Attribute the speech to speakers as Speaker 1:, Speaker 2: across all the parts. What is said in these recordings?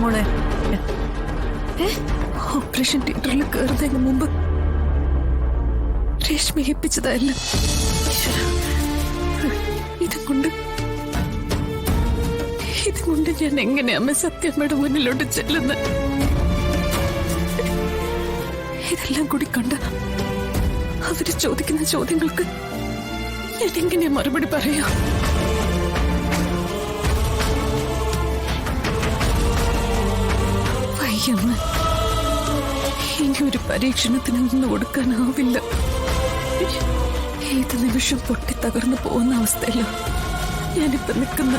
Speaker 1: മോളെ?
Speaker 2: ഓപ്പറേഷൻ തിയേറ്ററിൽ കയറുന്നതിന് മുമ്പ് രേഷ്മ ഏൽപ്പിച്ചതല്ല. ഇതുകൊണ്ട് ഞാൻ എങ്ങനെ അമ്മ സത്യമ്മയുടെ മുന്നിലോട്ട് ചെല്ലുന്ന? ഇതെല്ലാം കൂടി കണ്ട അവര് ചോദിക്കുന്ന ചോദ്യങ്ങൾക്ക് ഞാൻ എങ്ങനെ മറുപടി പറയാ? വയ്യമ്മ, ഇനി ഒരു പരീക്ഷണത്തിന് നിന്ന് കൊടുക്കാനാവില്ല. ഏത് നിമിഷം പൊട്ടി തകർന്നു പോകുന്ന അവസ്ഥയിലോ ഞാനിപ്പോ നിൽക്കുന്ന.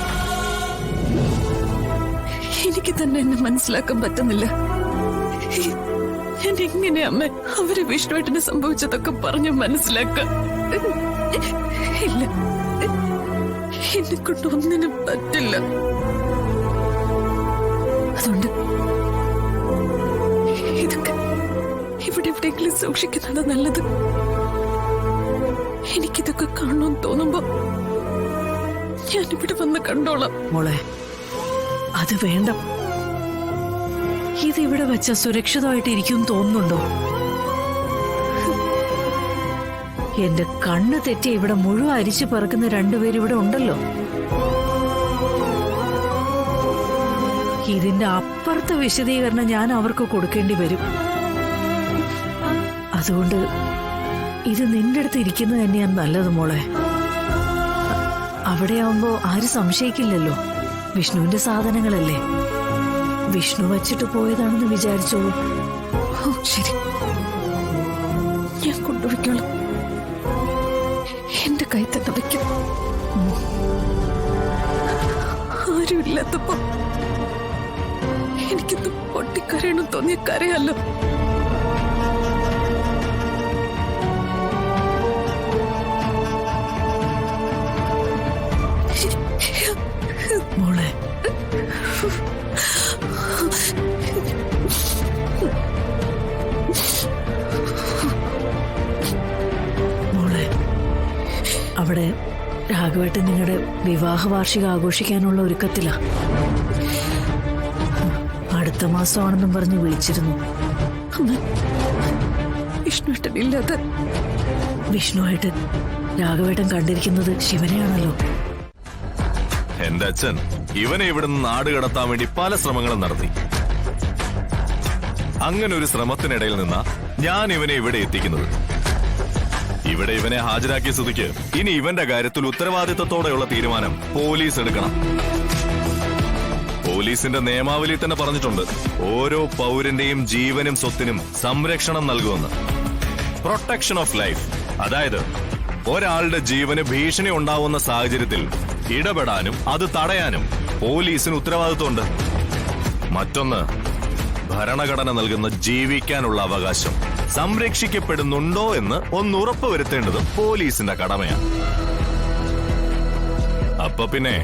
Speaker 2: എനിക്ക് തന്നെ എന്നെ മനസ്സിലാക്കാൻ പറ്റുന്നില്ല. ഞാൻ എങ്ങനെ അമ്മ അവര് വിഷ്ണുവേട്ടന് സംഭവിച്ചതൊക്കെ പറഞ്ഞു മനസ്സിലാക്കാം? ഇല്ല, എന്നെ കൊണ്ട് ഒന്നിനും പറ്റില്ല. അതുകൊണ്ട് ഇതൊക്കെ ഇവിടെ എവിടെയെങ്കിലും സൂക്ഷിക്കുന്നത് നല്ലത്. എനിക്കിതൊക്കെ കാണണമെന്ന് തോന്നുമ്പോ ഞാനിവിടെ വന്ന് കണ്ടോളാം.
Speaker 1: മോളെ, അത് വേണ്ട. ഇതിവിടെ വെച്ച സുരക്ഷിതമായിട്ട് ഇരിക്കും തോന്നുന്നുണ്ടോ? എന്റെ കണ്ണ് തെറ്റി ഇവിടെ മുഴുവൻ അരിച്ചു പറക്കുന്ന രണ്ടുപേരും ഇവിടെ ഉണ്ടല്ലോ. ഇതിന്റെ അപ്പുറത്തെ വിശദീകരണം ഞാൻ അവർക്ക് കൊടുക്കേണ്ടി വരും. അതുകൊണ്ട് ഇത് നിന്റെ അടുത്ത് ഇരിക്കുന്നത് തന്നെയാണ് നല്ലത് മോളെ. അവിടെയാവുമ്പോ ആരും സംശയിക്കില്ലല്ലോ. വിഷ്ണുവിന്റെ സാധനങ്ങളല്ലേ, വിഷ്ണു വച്ചിട്ട് പോയതാണെന്ന് വിചാരിച്ചോളൂ.
Speaker 2: ശരി, ഞാൻ കൊണ്ടുപോയിക്കോളാം. എന്റെ കൈ തന്നെ വയ്ക്കും. ആരുമില്ലാത്തപ്പോ എനിക്കിത് പൊട്ടിക്കരയണം തോന്നിയ കരയല്ലോ.
Speaker 1: മോളെ, മോളെ, അവിടെ രാഘവേട്ടൻ നിങ്ങളുടെ വിവാഹ വാർഷികം ആഘോഷിക്കാനുള്ള ഒരുക്കത്തിലാ. അടുത്ത മാസമാണെന്നും പറഞ്ഞ് വിളിച്ചിരുന്നു.
Speaker 2: വിഷ്ണുവേട്ടനില്ലാതെ
Speaker 1: വിഷ്ണുവായിട്ട് രാഘവേട്ടൻ കണ്ടിരിക്കുന്നത് ശിവനെയാണല്ലോ.
Speaker 3: എന്റെ അച്ഛൻ ഇവനെ ഇവിടുന്ന് നാട് കടത്താൻ വേണ്ടി പല ശ്രമങ്ങളും നടത്തി. അങ്ങനെ ഒരു ശ്രമത്തിനിടയിൽ നിന്നാ ഞാൻ ഇവനെ ഇവിടെ എത്തിക്കുന്നത്. ഇവിടെ ഇവനെ ഹാജരാക്കിയ സ്ഥിതിക്ക് ഇനി ഇവന്റെ കാര്യത്തിൽ ഉത്തരവാദിത്തത്തോടെയുള്ള തീരുമാനം പോലീസ് എടുക്കണം. പോലീസിന്റെ നിയമാവലി തന്നെ പറഞ്ഞിട്ടുണ്ട്, ഓരോ പൗരന്റെയും ജീവനും സ്വത്തിനും സംരക്ഷണം നൽകുമെന്ന്. Protection of life. അതായത് ഒരാളുടെ ജീവന് ഭീഷണി ഉണ്ടാവുന്ന സാഹചര്യത്തിൽ ഇടപെടാനും അത് തടയാനും പോലീസിന് ഉത്തരവാദിത്വമുണ്ട്. മറ്റൊന്ന്, ഭരണഘടന നൽകുന്ന ജീവിക്കാനുള്ള അവകാശം സംരക്ഷിക്കപ്പെടുന്നുണ്ടോ എന്ന് ഒന്ന് ഉറപ്പുവരുത്തേണ്ടതും പോലീസിന്റെ കടമയാണ്. അപ്പൊ പിന്നെ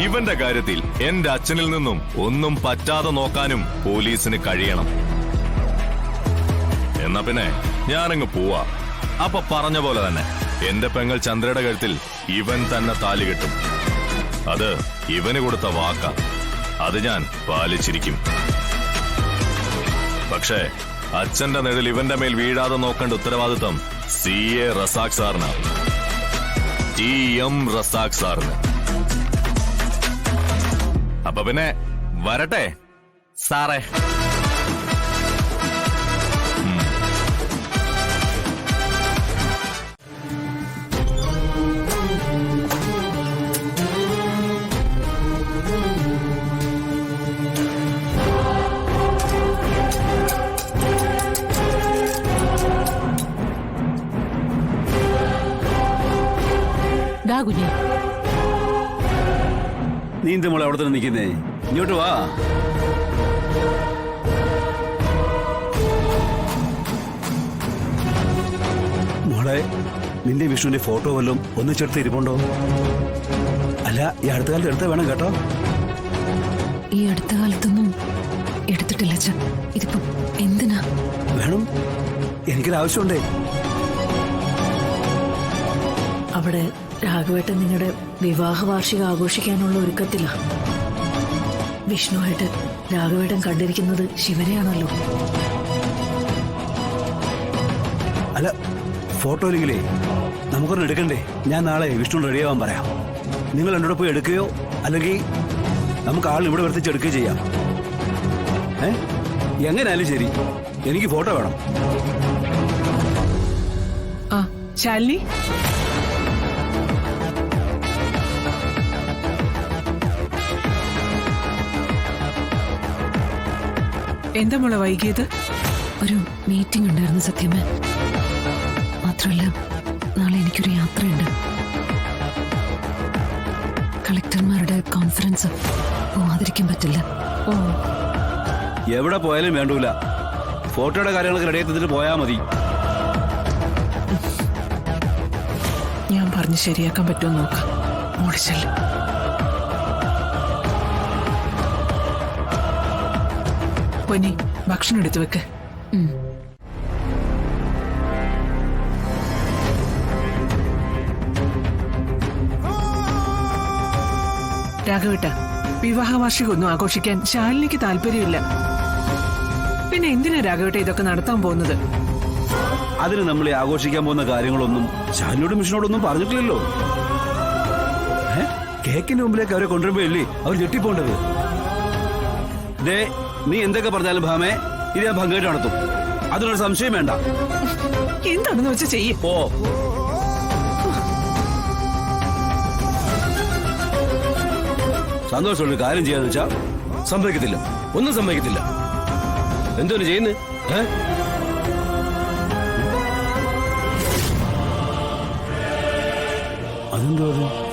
Speaker 3: ഇവന്റെ കാര്യത്തിൽ എന്റെ അച്ഛനിൽ നിന്നും ഒന്നും പറ്റാതെ നോക്കാനും പോലീസിന് കഴിയണം. എന്നാ പിന്നെ ഞാനങ്ങ് പോവാ. അപ്പൊ പറഞ്ഞ പോലെ തന്നെ എന്റെ പെങ്ങൾ ചന്ദ്രയുടെ കഴുത്തിൽ ഇവൻ തന്നെ താലി കെട്ടും. അത് ഇവന് കൊടുത്ത വാക്ക, അത് ഞാൻ പാലിച്ചിരിക്കും. പക്ഷേ അച്ഛന്റെ നിഴൽ ഇവന്റെ മേൽ വീഴാതെ നോക്കേണ്ട ഉത്തരവാദിത്വം CA റസാഖ് സാറിനാണ്, TM റസാഖ് സാറിന്. അപ്പൊ പിന്നെ വരട്ടെ സാറേ.
Speaker 4: കുഞ്ഞെ,
Speaker 5: നീ എന്ത് മോളെ അവിടെ തന്നെ നിൽക്കുന്നേ? ഇങ്ങോട്ട് വാ. മോളെ, നിന്റെ വിഷ്ണുവിന്റെ ഫോട്ടോ വല്ലതും ഒന്നിച്ചെടുത്ത് ഇരിപ്പുണ്ടോ? അല്ല, ഈ അടുത്ത കാലത്ത് എടുത്ത വേണം കേട്ടോ.
Speaker 2: ഈ അടുത്ത കാലത്തൊന്നും എടുത്തിട്ടില്ല അച്ഛൻ. ഇതിപ്പോ എന്തിനാ?
Speaker 5: വേണം, എനിക്കൊരാവശ്യമുണ്ടേ.
Speaker 1: അവിടെ രാഘവേട്ടൻ നിങ്ങളുടെ വിവാഹ വാർഷികം ആഘോഷിക്കാനുള്ള ഒരുക്കത്തിലാ. വിഷ്ണുവായിട്ട് രാഘവേട്ടൻ കണ്ടിരിക്കുന്നത് ശിവനെയാണല്ലോ.
Speaker 5: അല്ല, ഫോട്ടോയിലെങ്കിലേ നമുക്കൊരെണ്ണം എടുക്കണ്ടേ? ഞാൻ നാളെ വിഷ്ണു റെഡിയാവാൻ പറയാം. നിങ്ങൾ എന്നോട് പോയി എടുക്കുകയോ അല്ലെങ്കിൽ നമുക്ക് ആൾ ഇവിടെ വരുത്തിച്ചെടുക്കുകയോ ചെയ്യാം. എങ്ങനെയാലും ശരി, എനിക്ക് ഫോട്ടോ വേണം.
Speaker 4: ആ ശാലിനി, എന്താ മോളെ വൈകിയത്?
Speaker 2: ഒരു മീറ്റിംഗ് ഉണ്ടായിരുന്നു സത്യമേ. മാത്രമല്ല നാളെ എനിക്കൊരു യാത്രയുണ്ട്. കളക്ടർമാരുടെ കോൺഫറൻസ്, പോവാതിരിക്കാൻ പറ്റില്ല.
Speaker 4: ഓ,
Speaker 5: എവിടെ പോയാലും വേണ്ടൂല, ഫോട്ടോയുടെ കാര്യങ്ങളൊക്കെ റെഡി ആക്കിയിട്ട് പോയാൽ മതി.
Speaker 4: ഞാൻ പറഞ്ഞ് ശരിയാക്കാൻ പറ്റുമോ നോക്കാം. മോളിച്ചല്ല. പൊന്നി, ഭക്ഷണം എടുത്തു വെക്ക്. രാഘവേട്ട, വിവാഹ വാർഷികമൊന്നും ആഘോഷിക്കാൻ ശാലിനിക്ക് താല്പര്യമില്ല. പിന്നെ എന്തിനാ രാഘവേട്ട ഇതൊക്കെ നടത്താൻ പോകുന്നത്?
Speaker 5: അതിന് നമ്മൾ ഈ ആഘോഷിക്കാൻ പോകുന്ന കാര്യങ്ങളൊന്നും ശാലിനോടും മിഷനോടൊന്നും പറഞ്ഞിട്ടില്ലല്ലോ. കേക്കിന്റെ മുമ്പിലേക്ക് അവരെ കൊണ്ടുവരുമ്പോഴല്ലേ അവർ ഞെട്ടിപ്പോണ്ടത്. ദേ, നീ എന്തൊക്കെ പറഞ്ഞാലും ഭാമേ, ഇത് ഞാൻ ഭംഗമായിട്ട് നടത്തും. അതിനൊരു സംശയം വേണ്ട.
Speaker 4: എന്താണെന്ന് വെച്ചാൽ ചെയ്യും.
Speaker 5: ഓ, സന്തോഷമുള്ള കാര്യം ചെയ്യാന്ന് വെച്ചാ സംഭവിക്കത്തില്ല, ഒന്നും സംഭവിക്കത്തില്ല. എന്തോന്ന് ചെയ്യുന്നത്? അതെന്തോ അത്